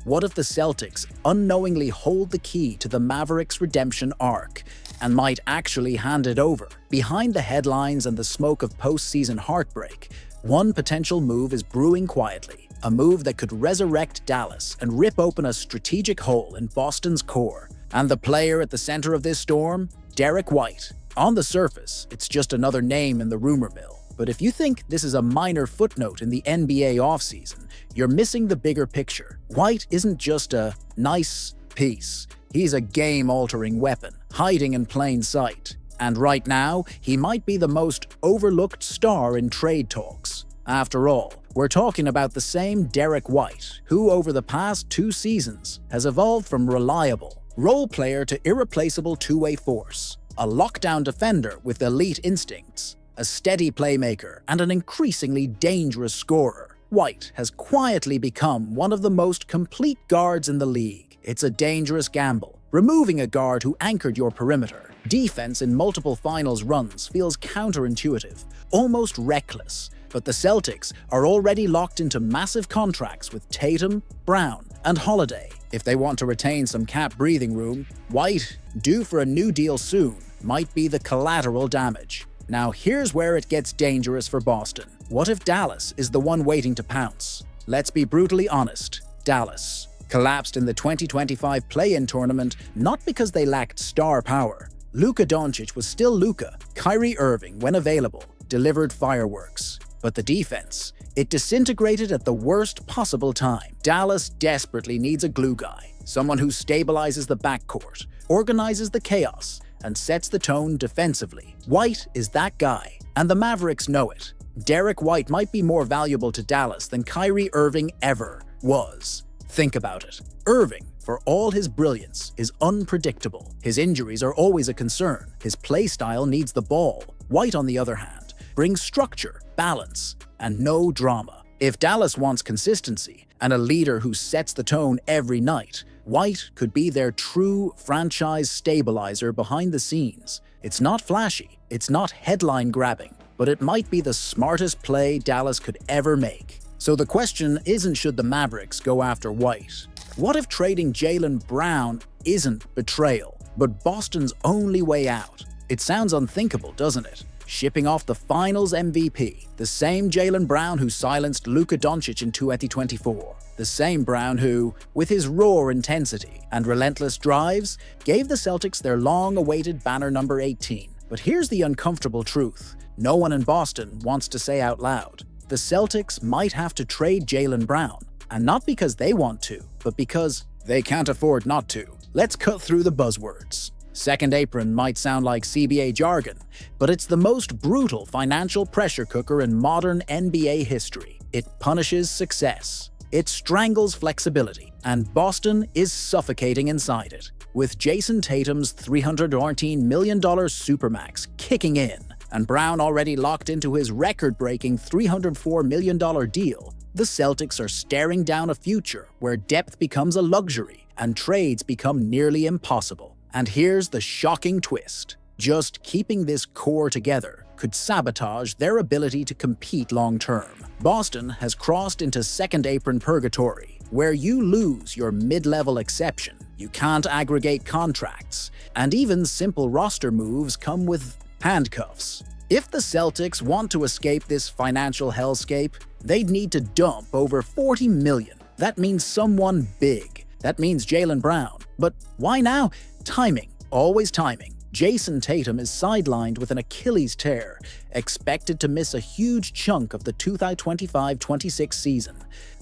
What if the Celtics unknowingly hold the key to the Mavericks' redemption arc and might actually hand it over? Behind the headlines and the smoke of postseason heartbreak, one potential move is brewing quietly, a move that could resurrect Dallas and rip open a strategic hole in Boston's core. And the player at the center of this storm? Derek White. On the surface, it's just another name in the rumor mill. But if you think this is a minor footnote in the NBA offseason, you're missing the bigger picture. White isn't just a nice piece. He's a game-altering weapon, hiding in plain sight. And right now, he might be the most overlooked star in trade talks. After all, we're talking about the same Derek White, who over the past 2 seasons has evolved from reliable role player to irreplaceable two-way force, a lockdown defender with elite instincts, a steady playmaker, and an increasingly dangerous scorer. White has quietly become one of the most complete guards in the league. It's a dangerous gamble, removing a guard who anchored your perimeter. Defense in multiple finals runs feels counterintuitive, almost reckless. But the Celtics are already locked into massive contracts with Tatum, Brown, and Holiday. If they want to retain some cap breathing room, White, due for a new deal soon, might be the collateral damage. Now here's where it gets dangerous for Boston. What if Dallas is the one waiting to pounce? Let's be brutally honest. Dallas collapsed in the 2025 play-in tournament not because they lacked star power. Luka Doncic was still Luka. Kyrie Irving, when available, delivered fireworks. But the defense, it disintegrated at the worst possible time. Dallas desperately needs a glue guy, someone who stabilizes the backcourt, organizes the chaos, and sets the tone defensively. White is that guy, and the Mavericks know it. Derek White might be more valuable to Dallas than Kyrie Irving ever was. Think about it. Irving, for all his brilliance, is unpredictable. His injuries are always a concern. His play style needs the ball. White, on the other hand, brings structure, balance, and no drama. If Dallas wants consistency and a leader who sets the tone every night, White could be their true franchise stabilizer behind the scenes. It's not flashy, it's not headline-grabbing, but it might be the smartest play Dallas could ever make. So the question isn't should the Mavericks go after White. What if trading Jaylen Brown isn't betrayal, but Boston's only way out? It sounds unthinkable, doesn't it? Shipping off the Finals MVP, the same Jaylen Brown who silenced Luka Doncic in 2024, the same Brown who, with his raw intensity and relentless drives, gave the Celtics their long-awaited banner number 18. But here's the uncomfortable truth no one in Boston wants to say out loud. The Celtics might have to trade Jaylen Brown, and not because they want to, but because they can't afford not to. Let's cut through the buzzwords. Second apron might sound like CBA jargon, but it's the most brutal financial pressure cooker in modern NBA history. It punishes success. It strangles flexibility, and Boston is suffocating inside it. With Jason Tatum's $314 million supermax kicking in, and Brown already locked into his record-breaking $304 million deal, the Celtics are staring down a future where depth becomes a luxury and trades become nearly impossible. And here's the shocking twist. Just keeping this core together could sabotage their ability to compete long-term. Boston has crossed into second apron purgatory, where you lose your mid-level exception, you can't aggregate contracts, and even simple roster moves come with handcuffs. If the Celtics want to escape this financial hellscape, they'd need to dump over $40 million. That means someone big. That means Jaylen Brown. But why now? Timing. Always timing. Jason Tatum is sidelined with an Achilles tear, expected to miss a huge chunk of the 2025-26 season.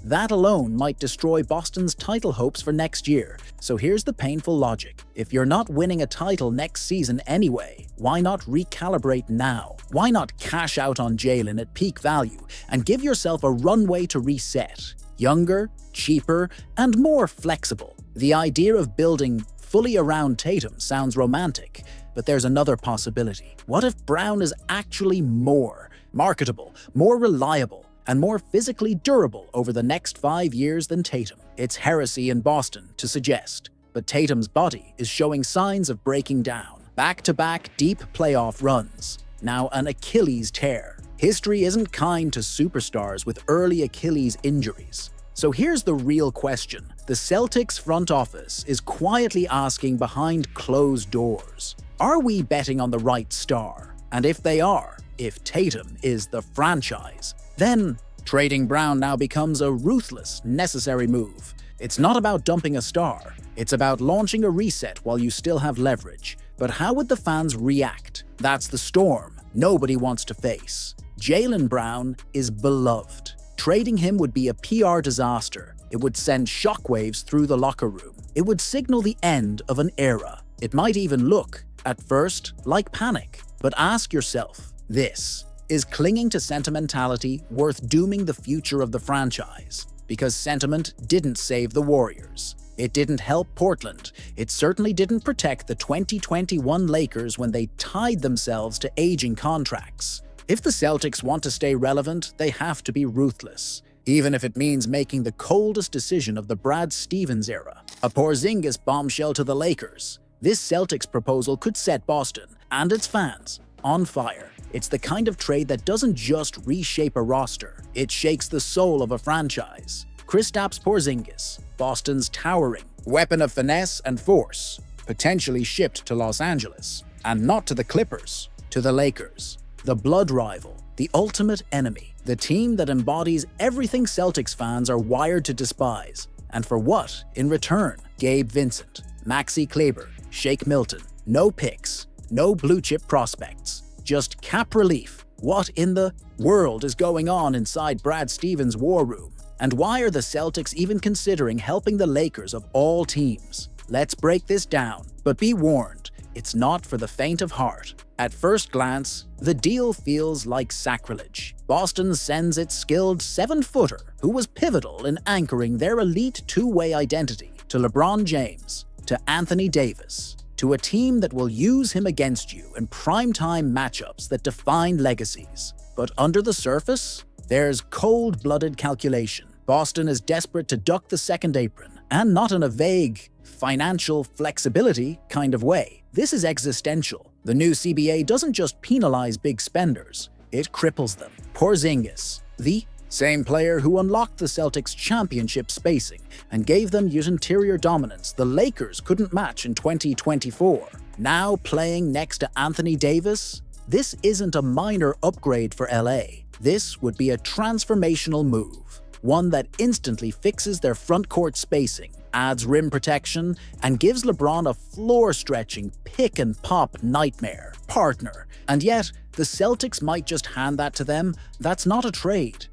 That alone might destroy Boston's title hopes for next year. So here's the painful logic. If you're not winning a title next season anyway, why not recalibrate now? Why not cash out on Jaylen at peak value and give yourself a runway to reset? Younger, cheaper, and more flexible. The idea of building fully around Tatum sounds romantic, but there's another possibility. What if Brown is actually more marketable, more reliable, and more physically durable over the next 5 years than Tatum? It's heresy in Boston to suggest, but Tatum's body is showing signs of breaking down. Back-to-back deep playoff runs, now an Achilles tear. History isn't kind to superstars with early Achilles injuries. So here's the real question. the Celtics front office is quietly asking behind closed doors, are we betting on the right star? And if they are, if Tatum is the franchise, then trading Brown now becomes a ruthless, necessary move. It's not about dumping a star, it's about launching a reset while you still have leverage. But how would the fans react? That's the storm nobody wants to face. Jaylen Brown is beloved. Trading him would be a PR disaster. It would send shockwaves through the locker room. It would signal the end of an era. It might even look, at first, like panic. But ask yourself this: is clinging to sentimentality worth dooming the future of the franchise? Because sentiment didn't save the Warriors. It didn't help Portland. It certainly didn't protect the 2021 Lakers when they tied themselves to aging contracts. If the Celtics want to stay relevant, they have to be ruthless, even if it means making the coldest decision of the Brad Stevens era. A Porzingis bombshell to the Lakers. This Celtics proposal could set Boston and its fans on fire. It's the kind of trade that doesn't just reshape a roster, it shakes the soul of a franchise. Kristaps Porzingis, Boston's towering weapon of finesse and force, potentially shipped to Los Angeles, and not to the Clippers, to the Lakers. The blood rival, the ultimate enemy, the team that embodies everything Celtics fans are wired to despise. And for what? In return, Gabe Vincent, Maxi Kleber, Shake Milton, no picks, no blue-chip prospects, just cap relief. What in the world is going on inside Brad Stevens' war room? And why are the Celtics even considering helping the Lakers of all teams? Let's break this down, but be warned, it's not for the faint of heart. At first glance, the deal feels like sacrilege. Boston sends its skilled 7-footer, who was pivotal in anchoring their elite two-way identity, to LeBron James, to Anthony Davis, to a team that will use him against you in primetime matchups that define legacies. But under the surface, there's cold-blooded calculation. Boston is desperate to duck the second apron, and not in a vague, financial flexibility kind of way. This is existential. The new CBA doesn't just penalize big spenders, it cripples them. Porzingis, the same player who unlocked the Celtics' championship spacing and gave them interior dominance the Lakers couldn't match in 2024. Now playing next to Anthony Davis? This isn't a minor upgrade for LA. This would be a transformational move, one that instantly fixes their front court spacing, adds rim protection, and gives LeBron a floor-stretching, pick-and-pop nightmare partner. And yet, the Celtics might just hand that to them. That's not a trade.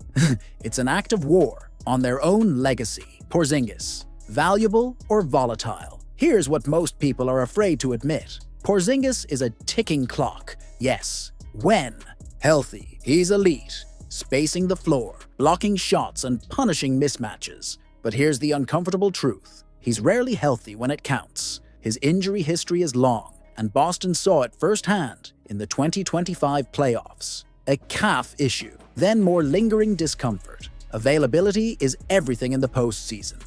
It's an act of war on their own legacy. Porzingis, valuable or volatile? Here's what most people are afraid to admit. Porzingis is a ticking clock. Yes, when healthy, he's elite, spacing the floor, blocking shots and punishing mismatches. But here's the uncomfortable truth. He's rarely healthy when it counts. His injury history is long, and Boston saw it firsthand in the 2025 playoffs. A calf issue, then more lingering discomfort. Availability is everything in the postseason.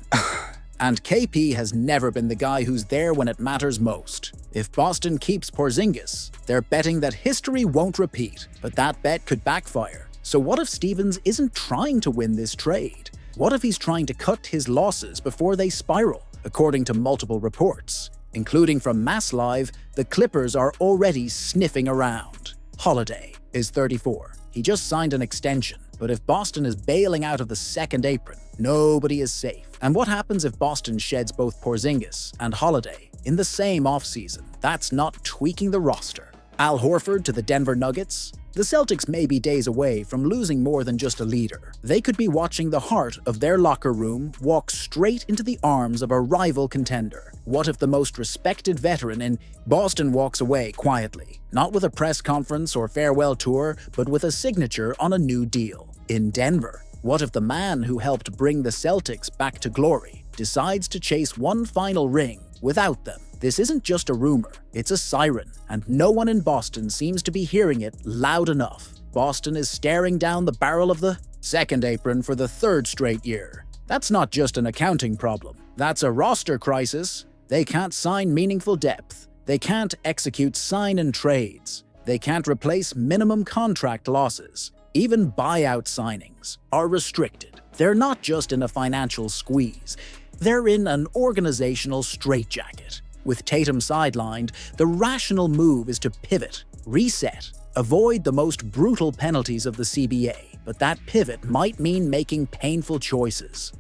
And KP has never been the guy who's there when it matters most. If Boston keeps Porzingis, they're betting that history won't repeat, but that bet could backfire. So what if Stevens isn't trying to win this trade? What if he's trying to cut his losses before they spiral? According to multiple reports, including from Mass Live, the Clippers are already sniffing around. Holiday is 34. He just signed an extension. But if Boston is bailing out of the second apron, nobody is safe. And what happens if Boston sheds both Porzingis and Holiday in the same offseason? That's not tweaking the roster. Al Horford to the Denver Nuggets? The Celtics may be days away from losing more than just a leader. They could be watching the heart of their locker room walk straight into the arms of a rival contender. What if the most respected veteran in Boston walks away quietly? Not with a press conference or farewell tour, but with a signature on a new deal. In Denver, what if the man who helped bring the Celtics back to glory decides to chase one final ring without them? This isn't just a rumor, it's a siren, and no one in Boston seems to be hearing it loud enough. Boston is staring down the barrel of the second apron for the third straight year. That's not just an accounting problem, that's a roster crisis. They can't sign meaningful depth. They can't execute sign-and trades. They can't replace minimum contract losses. Even buyout signings are restricted. They're not just in a financial squeeze. They're in an organizational straitjacket. With Tatum sidelined, the rational move is to pivot, reset, avoid the most brutal penalties of the CBA, but that pivot might mean making painful choices.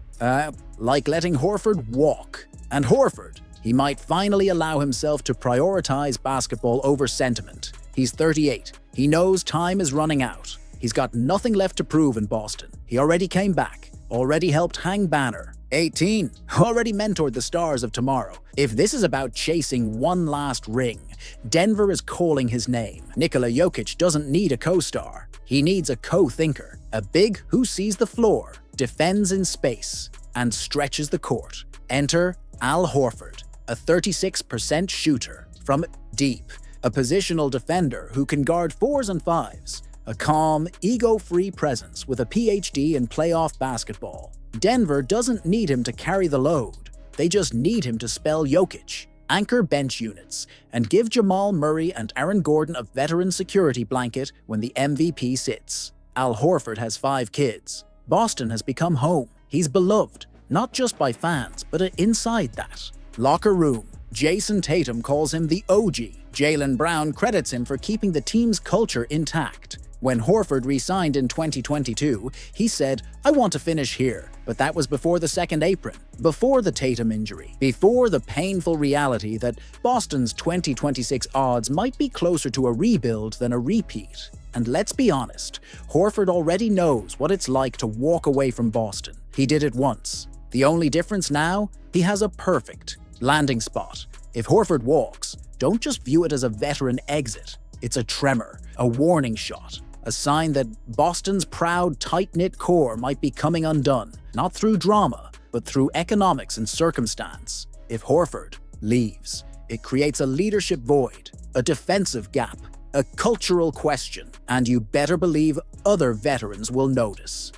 Like letting Horford walk. And Horford, he might finally allow himself to prioritize basketball over sentiment. He's 38. He knows time is running out. He's got nothing left to prove in Boston. He already came back, already helped hang banner. 18. Already mentored the stars of tomorrow. If this is about chasing one last ring, Denver is calling his name. Nikola Jokic doesn't need a co-star. He needs a co-thinker. A big who sees the floor, defends in space, and stretches the court. Enter Al Horford, a 36% shooter from deep. A positional defender who can guard 4s and 5s. A calm, ego-free presence with a PhD in playoff basketball. Denver doesn't need him to carry the load. They just need him to spell Jokic, anchor bench units, and give Jamal Murray and Aaron Gordon a veteran security blanket when the MVP sits. Al Horford has 5 kids. Boston has become home. He's beloved, not just by fans, but inside that. Locker room. Jason Tatum calls him the OG. Jaylen Brown credits him for keeping the team's culture intact. When Horford re-signed in 2022, he said, "I want to finish here." But that was before the second apron, before the Tatum injury, before the painful reality that Boston's 2026 odds might be closer to a rebuild than a repeat. And let's be honest, Horford already knows what it's like to walk away from Boston. He did it once. The only difference now, he has a perfect landing spot. If Horford walks, don't just view it as a veteran exit. It's a tremor, a warning shot, a sign that Boston's proud, tight-knit core might be coming undone, not through drama, but through economics and circumstance. If Horford leaves, it creates a leadership void, a defensive gap, a cultural question, and you better believe other veterans will notice.